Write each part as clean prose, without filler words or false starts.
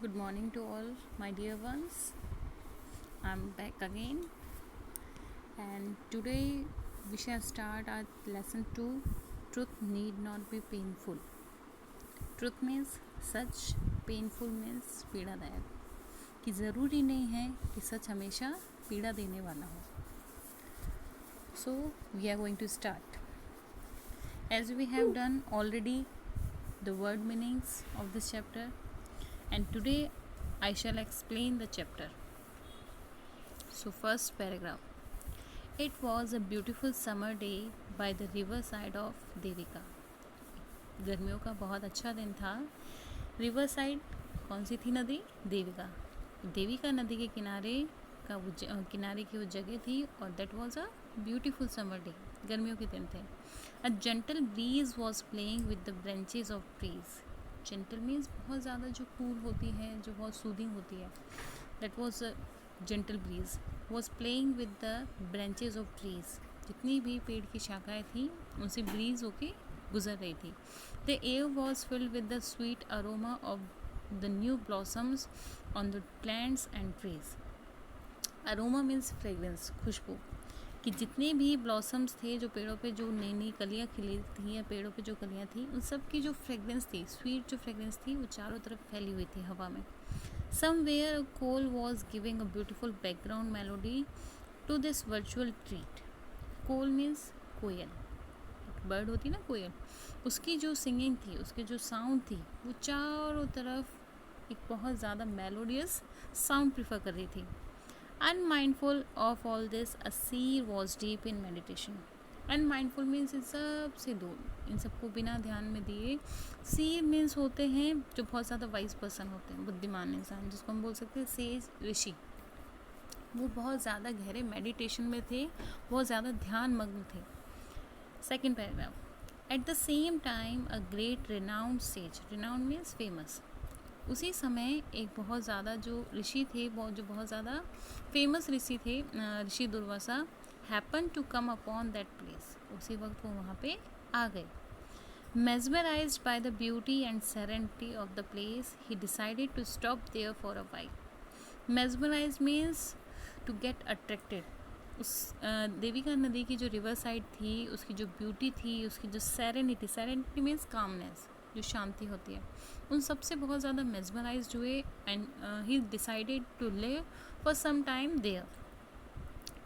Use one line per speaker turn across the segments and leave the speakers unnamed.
Good morning to all my dear ones. I'm back again, and today we shall start our lesson 2. Truth need not be painful. Truth means सच, painful means पीड़ादायक, कि ज़रूरी नहीं है कि सच हमेशा पीड़ा देने वाला हो. So we are going to start. As we have done already the word meanings of this chapter, and today I shall explain the chapter. So first paragraph. It was a beautiful summer day by the river side of Devika. गर्मियों का बहुत अच्छा दिन था. River side कौन सी थी नदी? देविका. देविका नदी के किनारे की वो जगह थी और that was a beautiful summer day. गर्मियों के दिन थे. A gentle breeze was playing with the branches of trees. Gentle means बहुत ज़्यादा जो कूल होती है, जो बहुत सूदिंग होती है. That was a gentle breeze was playing with the branches of trees. जितनी भी पेड़ की शाखाएँ थी उनसे ब्रीज होके गुजर रही थी. The air was filled with the sweet aroma of the new blossoms on the plants and trees. Aroma means fragrance, खुशबू. कि जितने भी ब्लॉसम्स थे, जो पेड़ों पे जो नई नई कलियाँ खिली थी या पेड़ों पे जो कलियाँ थी, उन सब की जो फ्रेगरेंस थी, स्वीट जो फ्रेगरेंस थी, वो चारों तरफ फैली हुई थी हवा में. Somewhere a coal was giving a beautiful background melody to this virtual treat. Koel means कोयल. बर्ड होती ना कोयल, उसकी जो सिंगिंग थी, उसकी जो साउंड थी, वो चारों तरफ एक बहुत ज़्यादा मेलोडियस साउंड प्रिफर कर रही थी. Unmindful of all this a Seer was deep in meditation. Unmindful means in सब से दूर, इन सबको बिना ध्यान में दिए. सीर मीन्स होते हैं जो बहुत ज़्यादा वाइज पर्सन होते हैं, बुद्धिमान इंसान, जिसको हम बोल सकते हैं सेज, ऋषि. वो बहुत ज़्यादा गहरे मेडिटेशन में थे, बहुत ज़्यादा ध्यान मग्न थे. Second paragraph. Eight the same time a great renowned says. Renowned means famous. उसी समय एक बहुत ज़्यादा जो ऋषि थे, जो बहुत ज़्यादा फेमस ऋषि थे, Rishi Durvasa, happen to come upon that place. उसी वक्त वो वहाँ पे आ गए. Mesmerized by the beauty and serenity of the place, he decided to stop there for a while. Mesmerize means to get attracted. उस देविका नदी की जो रिवर साइड थी, उसकी जो ब्यूटी थी, उसकी जो सेरेनिटी मीन्स कामनेस, जो शांति होती है, उन सब से बहुत ज़्यादा मेस्मराइज्ड हुए. And he decided to live for some time there.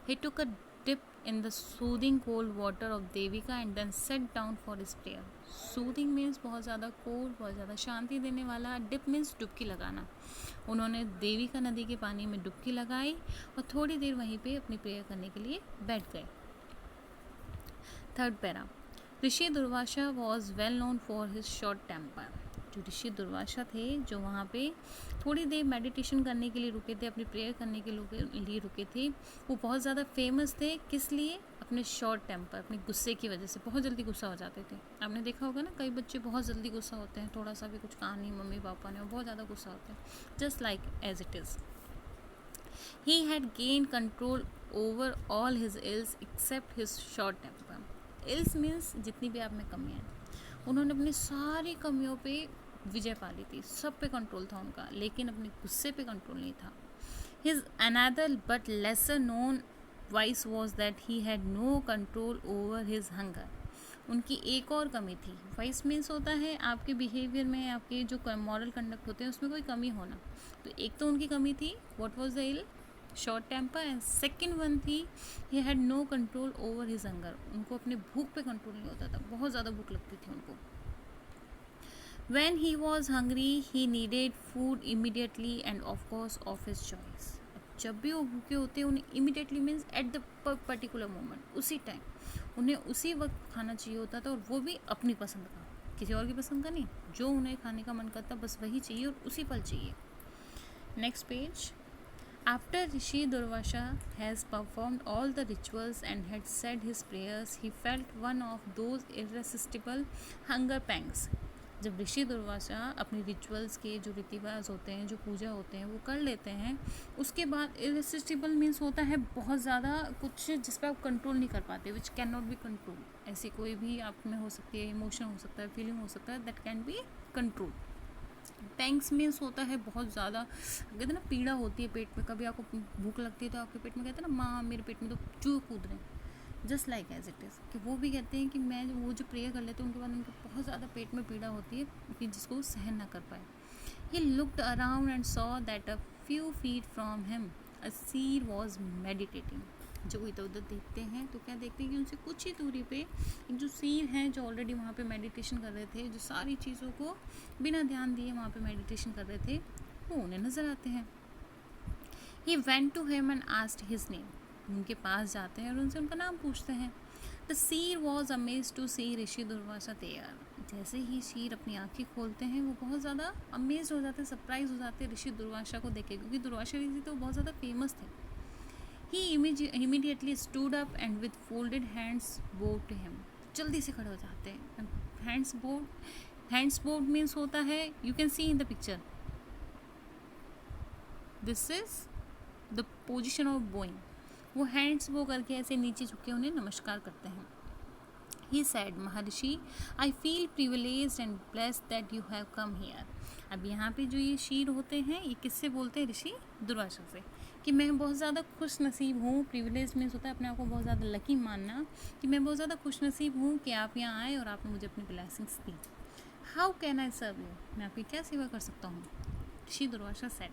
He took a dip in the soothing cold water of Devika and then sat down for his prayer. Soothing means बहुत ज़्यादा cold, बहुत ज़्यादा शांति देने वाला. Dip means डुबकी लगाना. उन्होंने देविका नदी के पानी में डुबकी लगाई और थोड़ी देर वहीं पे अपनी प्रेयर करने के लिए बैठ गए. Third para. Rishi Durvasa was well known for his short temper. जो ऋषि दुर्वासा थे, जो वहाँ पे थोड़ी देर मेडिटेशन करने के लिए रुके थे, अपनी प्रेयर करने के लिए रुके थे, वो बहुत ज़्यादा फेमस थे. किस लिए? अपने शॉर्ट टेम्पर, अपने गुस्से की वजह से बहुत जल्दी गुस्सा हो जाते थे. आपने देखा होगा ना, कई बच्चे बहुत जल्दी गुस्सा होते हैं, थोड़ा सा भी कुछ कहा नहीं मम्मी पापा ने, बहुत ज़्यादा गुस्सा होते हैं. Just like as it is. He had gain control over all his ills except his short temper. Ills means जितनी भी आप में कमियाँ हैं, उन्होंने अपनी सारी कमियों पे विजय पा ली थी. सब पे कंट्रोल था उनका, लेकिन अपने गुस्से पे कंट्रोल नहीं था. His another but lesser known vice was that he had no control over his hunger. उनकी एक और कमी थी. वाइस मीन्स होता है आपके बिहेवियर में, आपके जो मॉरल कंडक्ट होते हैं उसमें कोई कमी होना. तो एक तो उनकी कमी थी, what was the ill? Short temper. And second one थी, he had no control over his hunger. उनको अपने भूख पे कंट्रोल नहीं होता था, बहुत ज़्यादा भूख लगती थी उनको. When he was hungry, he needed food immediately and of course of his choice. जब भी वो भूखे होते हैं, उन्हें immediately means at the particular moment, उसी टाइम उन्हें उसी वक्त खाना चाहिए होता था, और वो भी अपनी पसंद का, किसी और की पसंद का नहीं. जो उन्हें खाने का मन करता बस वही चाहिए और उसी पल चाहिए. Next page. After Rishi Durvasa has performed all the rituals and had said his prayers, he felt one of those irresistible hunger pangs. जब ऋषि दुर्वासा अपने रिचुअल्स के जो रीति रिवाज होते हैं, जो पूजा होते हैं, वो कर लेते हैं, उसके बाद इररेसिस्टिबल मीन्स होता है बहुत ज़्यादा कुछ जिस पर आप कंट्रोल नहीं कर पाते, which can not be control. ऐसी कोई भी आप में हो सकती है, इमोशन हो सकता है, फीलिंग हो सकता है, that can be control. Pangs means होता है बहुत ज़्यादा, कहते हैं ना पीड़ा होती है पेट में, कभी आपको भूख लगती है तो आपके पेट में कहते हैं ना माँ मेरे पेट में तो चूहे कूद रहे हैं, just like as it is, कि वो भी कहते हैं कि मैं वो जो प्रेयर कर लेते हैं उनके बाद उनको बहुत ज़्यादा पेट में पीड़ा होती है कि जिसको वो सहन ना कर पाए. He looked around and saw that a few feet from him a seer was meditating. जो इधर उधर देखते हैं तो क्या देखते हैं कि उनसे कुछ ही दूरी पे एक जो सीर हैं जो ऑलरेडी वहाँ पे मेडिटेशन कर रहे थे, जो सारी चीज़ों को बिना ध्यान दिए वहाँ पे मेडिटेशन कर रहे थे, वो उन्हें नज़र आते हैं. He went to him and asked his name. उनके पास जाते हैं और उनसे उनका नाम पूछते हैं. The seer was amazed to see Rishi Durvasa there. जैसे ही शीर अपनी आंखें खोलते हैं वो बहुत ज़्यादा अमेज हो जाते हैं, सरप्राइज हो जाते हैं ऋषि दुर्वासा को देख के, क्योंकि दुर्वासा ऋषि तो बहुत ज़्यादा फेमस थे. He immediately stood up and with folded hands bowed to him. जल्दी से खड़े हो जाते हैं. Hands bowed means होता है, you can see in the picture. This is the position of bowing. वो हैंड्स बो करके ऐसे नीचे झुके उन्हें नमस्कार करते हैं. He said, Maharishi, I feel privileged and blessed that you have come here. अब यहाँ पे जो ये शीर होते हैं ये किससे बोलते हैं? ऋषि दुर्वासा से, कि मैं बहुत ज़्यादा खुश नसीब हूँ. प्रिविलेज मीन्स होता है अपने आप को बहुत ज़्यादा लकी मानना, कि मैं बहुत ज़्यादा खुश नसीब हूँ कि आप यहाँ आए और आपने मुझे अपनी ब्लेसिंग्स दी. How can I serve you? मैं आपकी क्या सेवा कर सकता हूँ? ऋषि Durvasa said,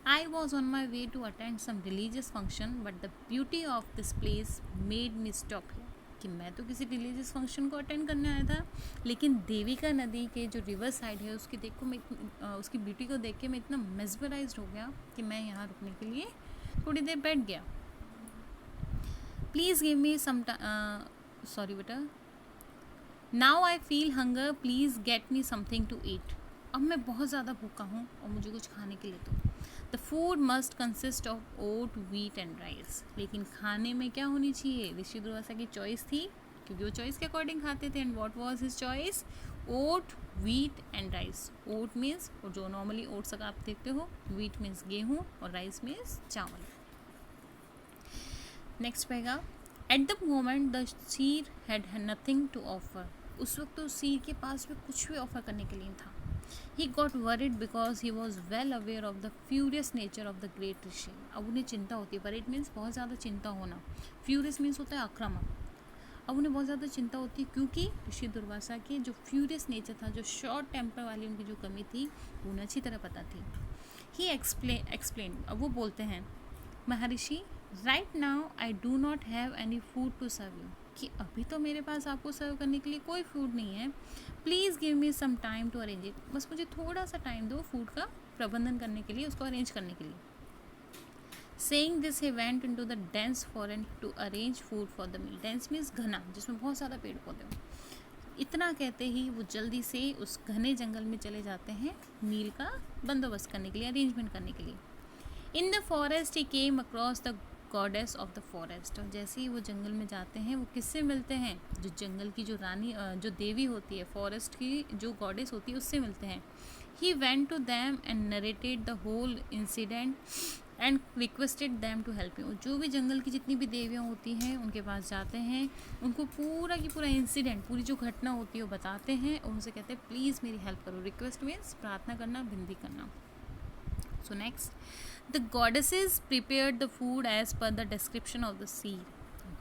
I was on my way to attend some religious function, but the beauty of this place made me stop here. कि मैं तो किसी रिलीजियस फंक्शन को अटेंड करने आया था, लेकिन देविका नदी के जो रिवर साइड है उसकी उसकी ब्यूटी को देख के मैं इतना मेस्मराइज्ड हो गया कि मैं यहाँ रुकने के लिए थोड़ी देर बैठ गया. Please give me some sorry बेटा, now I feel hunger, please get me something to eat. अब मैं बहुत ज़्यादा भूखा हूँ और मुझे कुछ खाने के लिए दो. The food must consist of oat, wheat and rice. लेकिन खाने में क्या होनी चाहिए? ऋषि दुर्वासा की चॉइस थी, क्योंकि वो चॉइस के अकॉर्डिंग खाते थे. And what was his choice? Oat, wheat and rice. Oat means और जो नॉर्मली ओट्स का आप देखते हो, वीट मीन्स गेहूँ और राइस मीन्स चावल. नेक्स्ट रहेगा, at the moment the seer had nothing to offer. उस वक्त तो सीर के पास में कुछ भी ऑफर करने के लिए था. He got worried because he was well aware of the furious nature of the great ऋषि. अब उन्हें चिंता होती है. worried means बहुत ज़्यादा चिंता होना. furious means होता है आक्रामक. अब उन्हें बहुत ज़्यादा चिंता होती है क्योंकि ऋषि दुर्वासा के जो फ्यूरियस नेचर था, जो शॉर्ट टेम्पर वाली उनकी जो कमी थी, वो उन्हें अच्छी तरह पता थी. He explained. अब वो बोलते हैं, महर्षि, right now I do not have any food to serve you. कि अभी तो मेरे पास आपको सर्व करने के लिए कोई फूड नहीं है. Please give me some time to arrange it. बस मुझे थोड़ा सा टाइम दो फूड का प्रबंधन करने के लिए, उसको अरेंज करने के लिए. Saying this he went into the dense forest to arrange food for the meal. Dense means घना, जिसमें बहुत ज़्यादा पेड़ पौधे हों. इतना कहते ही वो जल्दी से उस घने जंगल में चले जाते हैं मील का बंदोबस्त करने के लिए, अरेंजमेंट करने के लिए. In the forest he came across the goddess of the forest. और जैसे ही वो जंगल में जाते हैं वो किससे मिलते हैं? जो जंगल की जो रानी, जो देवी होती है, फॉरेस्ट की जो गॉडेस होती है, उससे मिलते हैं. He went to them and narrated the whole incident and requested them to help you. जो भी जंगल की जितनी भी देवियाँ होती हैं उनके पास जाते हैं, उनको पूरा की पूरा इंसिडेंट, पूरी जो घटना होती है वो बताते हैं और उनसे कहते हैं प्लीज़ मेरी हेल्प करो. रिक्वेस्ट मीन्स प्रार्थना करना, विनती करना. So next, the goddesses prepared the food as per the description of the seer.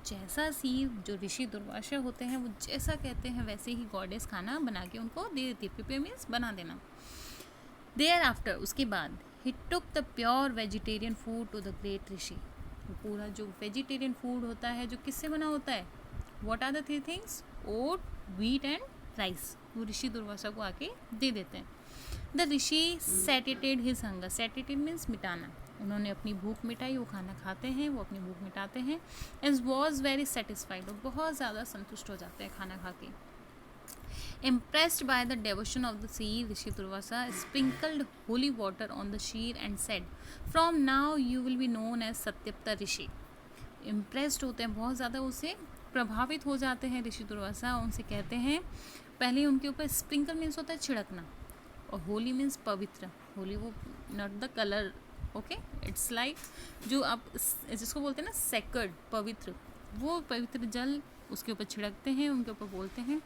जैसा सीर जो ऋषि दुर्वासा होते हैं वो जैसा कहते हैं वैसे ही गॉडेस खाना बना के उनको दे देती है. प्रिपेयर मीन्स बना देना. देयर आफ्टर, उसके बाद, he took the pure vegetarian food to the great rishi. पूरा जो वेजिटेरियन फूड होता है जो किससे बना होता है? What are the 3 things? Oat, wheat and rice. वो ऋषि दुर्वासा को आके दे देते हैं. The rishi satiated his hunger. Satiated means मिटाना. उन्होंने अपनी भूख मिटाई. वो खाना खाते हैं, वो अपनी भूख मिटाते हैं. And was very satisfied. और बहुत ज़्यादा संतुष्ट हो जाते हैं खाना खा के. Impressed by the devotion of the seer, Rishi Durvasa sprinkled holy water on the seer and said, from now you will be known as Satyapta Rishi. Impressed होते हैं बहुत ज़्यादा, उससे प्रभावित हो जाते हैं ऋषि दुर्वासा. उनसे कहते हैं, पहले उनके ऊपर स्प्रिंकल मीन्स होता है छिड़कना, और होली मीन्स पवित्र. होली वो not the colour, okay, it's like जो आप जिसको बोलते हैं ना सेक्रेड, पवित्र, वो पवित्र जल उसके ऊपर छिड़कते हैं. उनके ऊपर बोलते हैं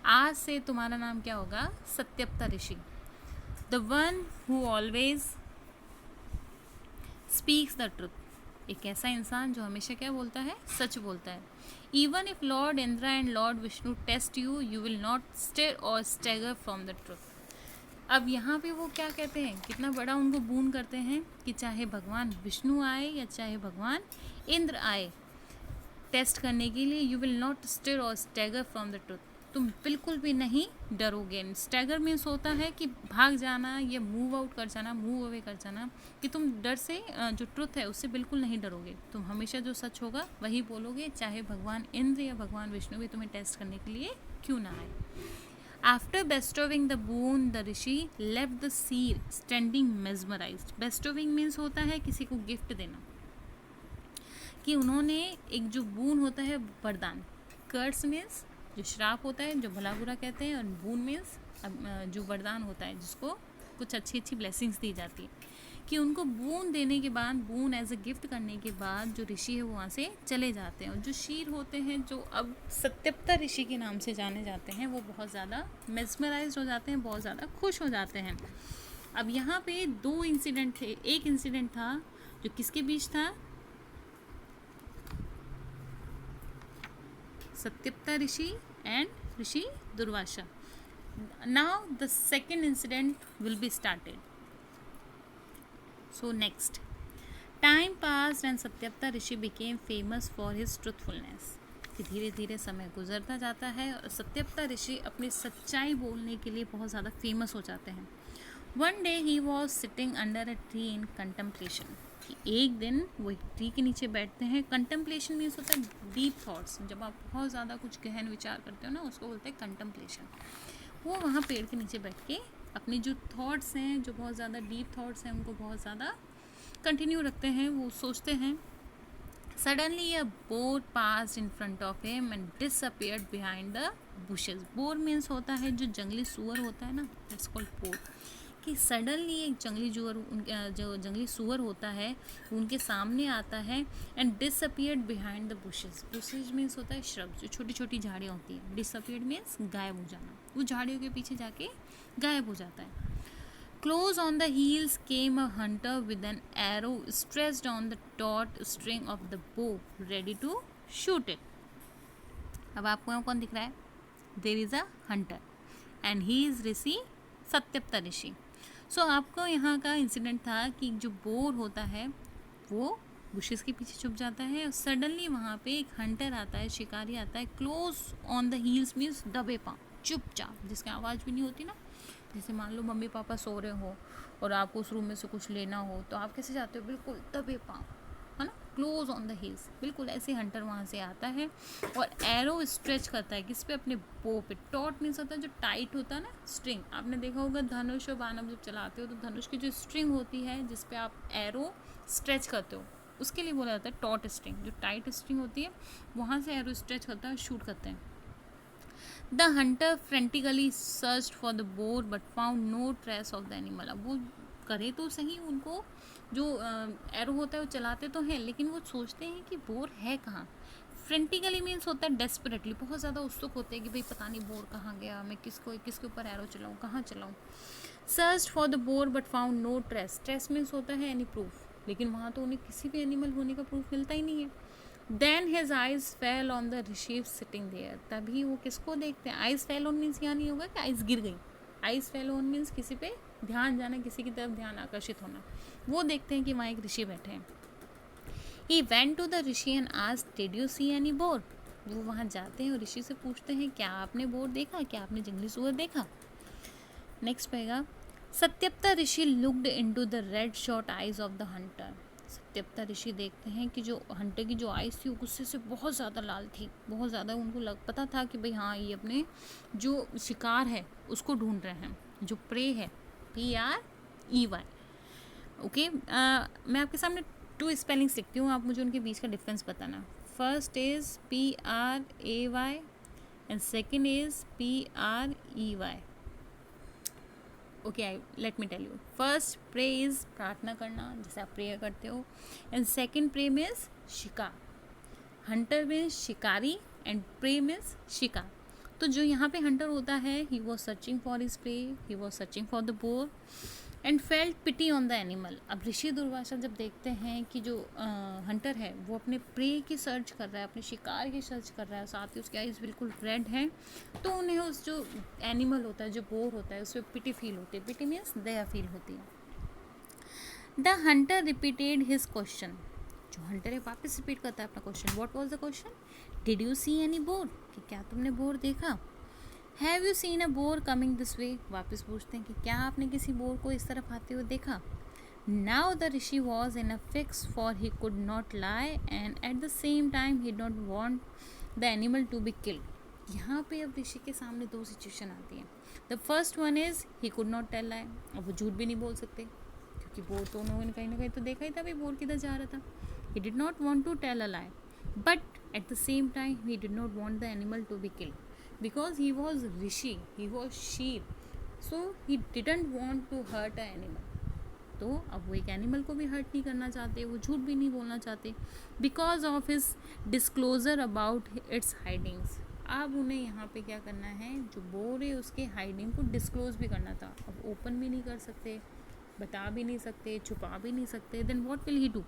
आज से तुम्हारा नाम क्या होगा? Satyapta Rishi. The one who always speaks the truth, एक ऐसा इंसान जो हमेशा क्या बोलता है, सच बोलता है. Even if lord Indra and lord Vishnu test you, you will not stir or stagger from the truth. अब यहाँ पे वो क्या कहते हैं, कितना बड़ा उनको बून करते हैं कि चाहे भगवान विष्णु आए या चाहे भगवान इंद्र आए टेस्ट करने के लिए, you will not stir or stagger from the truth, तुम बिल्कुल भी नहीं डरोगे. स्टैगर मीन्स होता है कि भाग जाना या मूव आउट कर जाना, मूव अवे कर जाना, कि तुम डर से जो ट्रुथ है उससे बिल्कुल नहीं डरोगे, तुम हमेशा जो सच होगा वही बोलोगे, चाहे भगवान इंद्र या भगवान विष्णु भी तुम्हें टेस्ट करने के लिए क्यों ना आए. After bestowing the boon, the Rishi left the seer standing mesmerized. bestowing means होता है किसी को गिफ्ट देना, कि उन्होंने एक जो बून होता है वरदान, कर्स मीन्स जो श्राप होता है, जो भला बुरा कहते हैं, और बून मीन्स जो वरदान होता है जिसको कुछ अच्छी अच्छी ब्लेसिंग्स दी जाती है, कि उनको बून देने के बाद, बून एज अ गिफ्ट करने के बाद जो ऋषि है वो वहाँ से चले जाते हैं. और जो शीर होते हैं, जो अब सत्यप्ता ऋषि के नाम से जाने जाते हैं, वो बहुत ज़्यादा मेस्मराइज हो जाते हैं, बहुत ज़्यादा खुश हो जाते हैं. अब यहाँ पे 2 इंसिडेंट थे. एक इंसिडेंट था जो किसके बीच था, Satyapta Rishi and Rishi Durvasa. Now the second incident will be started. So next, time passed and Satyapta Rishi became famous for his truthfulness. कि धीरे धीरे समय गुजरता जाता है और सत्यप्ता ऋषि अपनी सच्चाई बोलने के लिए बहुत ज़्यादा फेमस हो जाते हैं. One day he was sitting under a tree in contemplation. कि एक दिन वो एक ट्री के नीचे बैठते हैं. कंटेम्पलेशन मीन्स होता है डीप थॉट्स, जब आप बहुत ज़्यादा कुछ गहन विचार करते हो ना, उसको बोलते हैं कंटेम्पलेशन. वो वहाँ पेड़ के नीचे बैठ के अपने जो थॉट्स हैं, जो बहुत ज़्यादा डीप थॉट्स हैं, उनको बहुत ज़्यादा कंटिन्यू रखते हैं, वो सोचते हैं. Suddenly a bore passed in front of him and disappeared behind the bushes. Bore means होता है जो जंगली सुअर होता है ना, दैट्स कॉल्ड बोर. कि सडनली एक जो जंगली सुअर होता है उनके सामने आता है and disappeared behind the bushes. Bushes means होता है श्रब, जो छोटी छोटी झाड़ियाँ होती हैं. डिसअपियर्ड मीन्स गायब हो जाना, वो झाड़ियों के पीछे जाके गायब हो जाता है. Close on the heels came a hunter with an arrow stretched on the taut string of the bow, ready to shoot it. अब आपको यहाँ कौन दिख रहा है? There is a hunter and he is ऋषि सत्यप्ता ऋषि. सो आपको यहाँ का इंसिडेंट था कि जो बोर होता है वो बुशेस के पीछे छुप जाता है और सडनली वहाँ पे एक हंटर आता है, शिकारी आता है. Close on the heels means दबे पाँव, चुपचाप, जिसकी आवाज़ भी नहीं होती ना. जैसे मान लो मम्मी पापा सो रहे हो और आपको उस रूम में से कुछ लेना हो तो आप कैसे जाते हो, बिल्कुल दबे पाँव, है ना, क्लोज ऑन द हील्स. बिल्कुल ऐसे हंटर वहाँ से आता है और एरो स्ट्रेच करता है किस पे, अपने बो पे. टॉट मीन्स होता है जो टाइट होता है ना, स्ट्रिंग. आपने देखा होगा धनुष और बाण जब चलाते हो तो धनुष की जो स्ट्रिंग होती है जिस पे आप एरो स्ट्रेच करते हो, उसके लिए बोला जाता है टॉट स्ट्रिंग. जो टाइट स्ट्रिंग होती है वहाँ से एरो स्ट्रेच करता है, शूट करते हैं. The hunter frantically searched for the boar but found no trace of the animal. अब वो करे तो सही, उनको जो एरो होता है वो चलाते तो हैं लेकिन वो सोचते हैं कि बोर है कहाँ. फ्रेंटिकली मीन्स होता है डेस्परेटली, बहुत ज़्यादा उत्सुक होते हैं कि भाई पता नहीं बोर कहाँ गया, मैं किसके ऊपर एरो चलाऊँ, कहाँ चलाऊँ. Search for the boar but found no trace. Trace means होता है एनी प्रूफ, लेकिन वहाँ तो उन्हें किसी भी एनिमल होने का प्रूफ मिलता ही नहीं है. Then his eyes fell on the Rishi sitting there. तभी वो किसको देखते हैं, eyes fell on मीन्स यहाँ नहीं होगा कि eyes गिर गई. eyes fell on मीन्स किसी पे ध्यान जाना, किसी की तरफ ध्यान आकर्षित होना. वो देखते हैं कि वहाँ एक ऋषि बैठे हैं. He went to the Rishi and asked, did you see any boar? वो वहाँ जाते हैं और ऋषि से पूछते हैं क्या आपने बोर देखा, क्या आपने जंगली सुअर देखा. Next page, Satyapta Rishi looked into the red shot eyes of the hunter. Satyapta Rishi देखते हैं कि जो हंटर की जो आइज़ थी वो गुस्से से बहुत ज़्यादा लाल थी, बहुत ज़्यादा. उनको पता था कि भाई हाँ ये अपने जो शिकार है उसको ढूंढ रहे हैं, जो प्रे है, PREY. ओके, मैं आपके सामने 2 स्पेलिंग्स लिखती हूँ, आप मुझे उनके बीच का डिफरेंस बताना. First is PRAY and second is PREY. Okay, let me tell you. First pray is प्रार्थना करना, जैसे आप प्रेयर करते हो. एंड सेकेंड प्रे मीन्स शिकार. हंटर मीन्स शिकारी एंड प्रे मीन्स शिकार. तो जो यहाँ पे हंटर होता है, he was searching for his prey, he was searching for the boar and felt pity on the animal. अब ऋषि दुर्वासा जब देखते हैं कि जो हंटर है वो अपने प्रे की सर्च कर रहा है, अपने शिकार की सर्च कर रहा है, साथ ही उसके आइज बिल्कुल रेड हैं, तो उन्हें उस जो एनिमल होता है, जो बोर होता है, उस पर पिटी फील होती है। पिटी मीन्स दया फील होती है। The Hunter repeated his question, जो हंटर है वापस रिपीट करता है अपना question. What was the question? Did you see any bore, कि क्या तुमने बोर देखा? Have you seen a bore coming this way, वापस पूछते हैं कि क्या आपने किसी बोर को इस तरफ आते हुए देखा? Now the Rishi was in a fix, for he could not lie and at the same time he don't want the animal to be killed. यहाँ पे अब ऋषि के सामने दो सिचुएशन आती हैं। The first one is he could not tell lie, अब वो झूठ भी नहीं बोल सकते क्योंकि बोर तो उन्होंने कहीं ना कहीं तो देखा ही था भाई बोर किधर जा रहा था। He did not want to tell a lie, but at the same time he did not want the animal to be killed because he was rishi, he was sheep, so he didn't want to hurt an animal। तो अब वो एक animal को भी hurt नहीं करना चाहते, वो झूठ भी नहीं बोलना चाहते, because of his disclosure about its hidings. अब उन्हें यहाँ पे क्या करना है, जो बोर है उसके हाइडिंग को डिस्क्लोज भी करना था। अब ओपन भी नहीं कर सकते, बता भी नहीं सकते, छुपा भी नहीं सकते, then what will he do?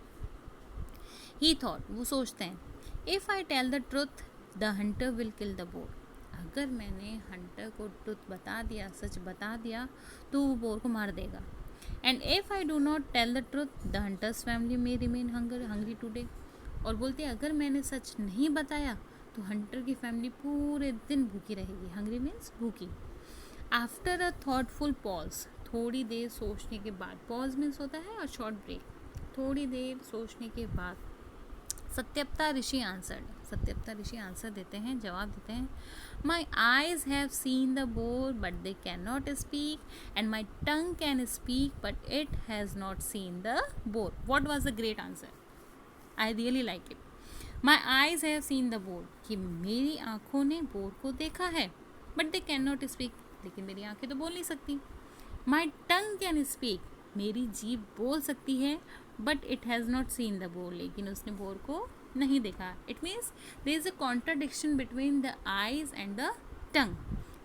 He thought, वो सोचते हैं, if I tell the truth the hunter will kill the boar. अगर मैंने हंटर को ट्रुथ बता दिया, सच बता दिया, तो वो बोर को मार देगा। And if I do not tell the truth the hunter's family may remain hungry today. और बोलते अगर मैंने सच नहीं बताया तो हंटर की फैमिली पूरे दिन भूखी रहेगी। हंग्री मीन्स भूखी। आफ्टर अ थॉटफुल पॉज, थोड़ी देर सोचने के बाद, पॉज मीन्स होता है और शॉर्ट ब्रेक, थोड़ी देर सोचने के बाद सत्यप्ता ऋषि आंसर्ड, सत्यप्ता ऋषि आंसर देते हैं, जवाब देते हैं, my eyes have seen the boar but they can not speak and my tongue can speak but it has not seen the bore. What was the great answer? I really like it. My eyes have seen the bore, कि मेरी आँखों ने bore को देखा है, but they can not speak, लेकिन मेरी आँखें तो बोल नहीं सकती। माई टंग कैन स्पीक, मेरी जीभ बोल सकती है, but it has not seen the boar, लेकिन उसने बोर को नहीं देखा। It means there is a contradiction between the eyes and the tongue,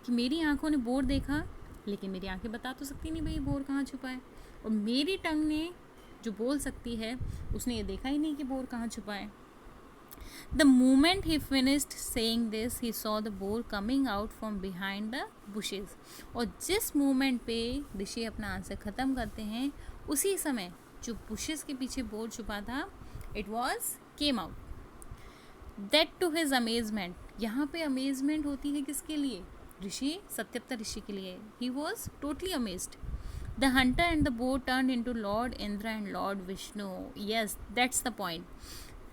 कि मेरी आंखों ने बोर देखा, लेकिन मेरी आंखें बता तो सकती नहीं भाई बोर कहाँ छुपा है, और मेरी टंग ने जो बोल सकती है उसने ये देखा ही नहीं कि बोर कहाँ छुपा है। The moment he finished saying this, he saw the boar coming out from behind the bushes। और जिस मोमेंट पे ऋषि अपना आंसर ख़त्म करते हैं, उसी समय जो बुशेस के पीछे बोर छुपा था, it was came out. That to his amazement, यहाँ पे अमेजमेंट होती है किसके लिए? ऋषि, सत्यप्ता ऋषि के लिए। He was totally amazed. The hunter and the bore turn into Lord Indra and lord Vishnu. Yes, that's the point.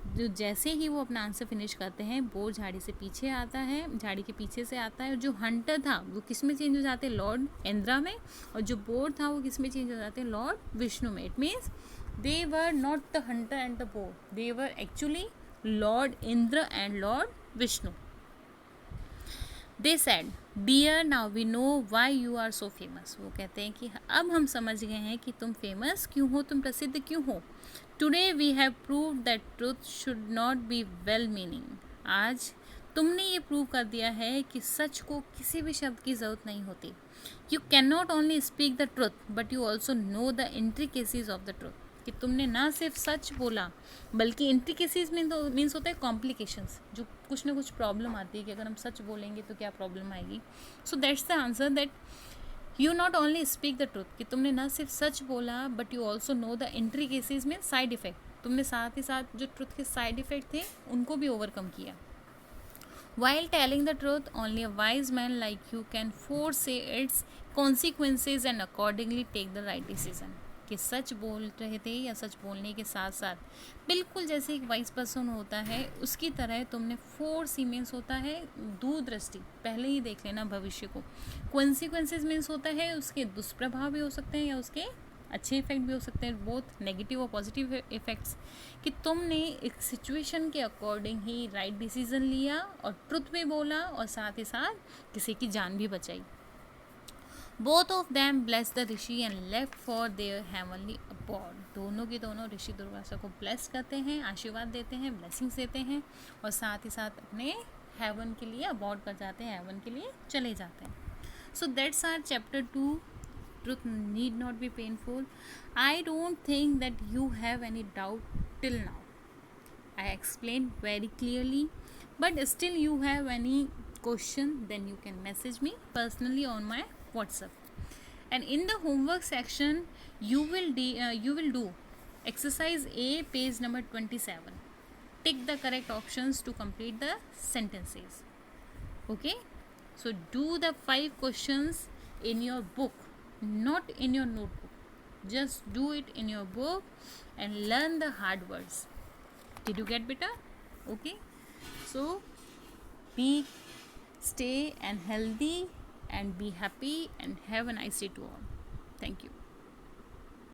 जो जैसे ही वो अपना आंसर फिनिश करते हैं, बोर झाड़ी से पीछे आता है, झाड़ी के पीछे से आता है, और जो हंटर था वो किस में चेंज हो जाते हैं? लॉर्ड इंद्रा में। और जो बोर था वो किस में चेंज हो जाते हैं? लॉर्ड विष्णु में। It means they were not the hunter and the boar, they were actually lord Indra and lord Vishnu. They said, dear now we know why you are so famous. वो कहते हैं कि अब हम समझ गए हैं कि तुम फेमस क्यों हो, तुम प्रसिद्ध क्यों हो। Today we have proved that truth should not be well meaning. आज तुमने ये प्रूव कर दिया है कि सच को किसी भी शब्द की ज़रूरत नहीं होती। You can not only speak the truth but you also know the intricacies of the truth. कि तुमने ना सिर्फ सच बोला, बल्कि इंट्रिकेसीज मीन्स होता है कॉम्प्लिकेशंस, जो कुछ ना कुछ प्रॉब्लम आती है कि अगर हम सच बोलेंगे तो क्या प्रॉब्लम आएगी। So that's the answer, that you not only speak the truth, कि तुमने ना सिर्फ सच बोला, but you also know the intricacies में साइड इफेक्ट। तुमने साथ ही साथ जो ट्रुथ के साइड इफेक्ट थे उनको भी ओवरकम किया। While telling the truth, only a wise man like you can foresee its consequences and accordingly take the right decision। कि सच बोल रहे थे या सच बोलने के साथ साथ बिल्कुल जैसे एक वाइज पर्सन होता है, उसकी तरह तुमने फोरसी मीन्स होता है दूरदृष्टि, पहले ही देख लेना भविष्य को। कॉन्सिक्वेंसेज मीन्स होता है उसके दुष्प्रभाव भी हो सकते हैं या उसके अच्छे इफेक्ट भी हो सकते हैं, बोथ नेगेटिव और पॉजिटिव इफेक्ट्स। कि तुमने एक सिचुएशन के अकॉर्डिंग ही राइट डिसीजन लिया और ट्रुथ भी बोला और साथ ही साथ किसी की जान भी बचाई। Both of them bless the rishi and left for their heavenly abode. दोनों की दोनों ऋषि दुर्वासा को ब्लेस करते हैं, आशीर्वाद देते हैं, ब्लेसिंग्स देते हैं और साथ ही साथ अपने हेवन के लिए अबॉर्ड कर जाते हैं, हेवन के लिए चले जाते हैं. So that's our chapter 2, truth need not be painful. I don't think that you have any doubt till now. I explained very clearly, but still you have any question, then you can message me personally on my WhatsApp. And in the homework section you will do exercise A, page number 27. Tick the correct options to complete the sentences. Okay, so do the 5 questions in your book, not in your notebook. Just do it in your book and learn the hard words. Did you get better? Okay, so be stay and healthy and be happy and have a nice day to all. Thank you.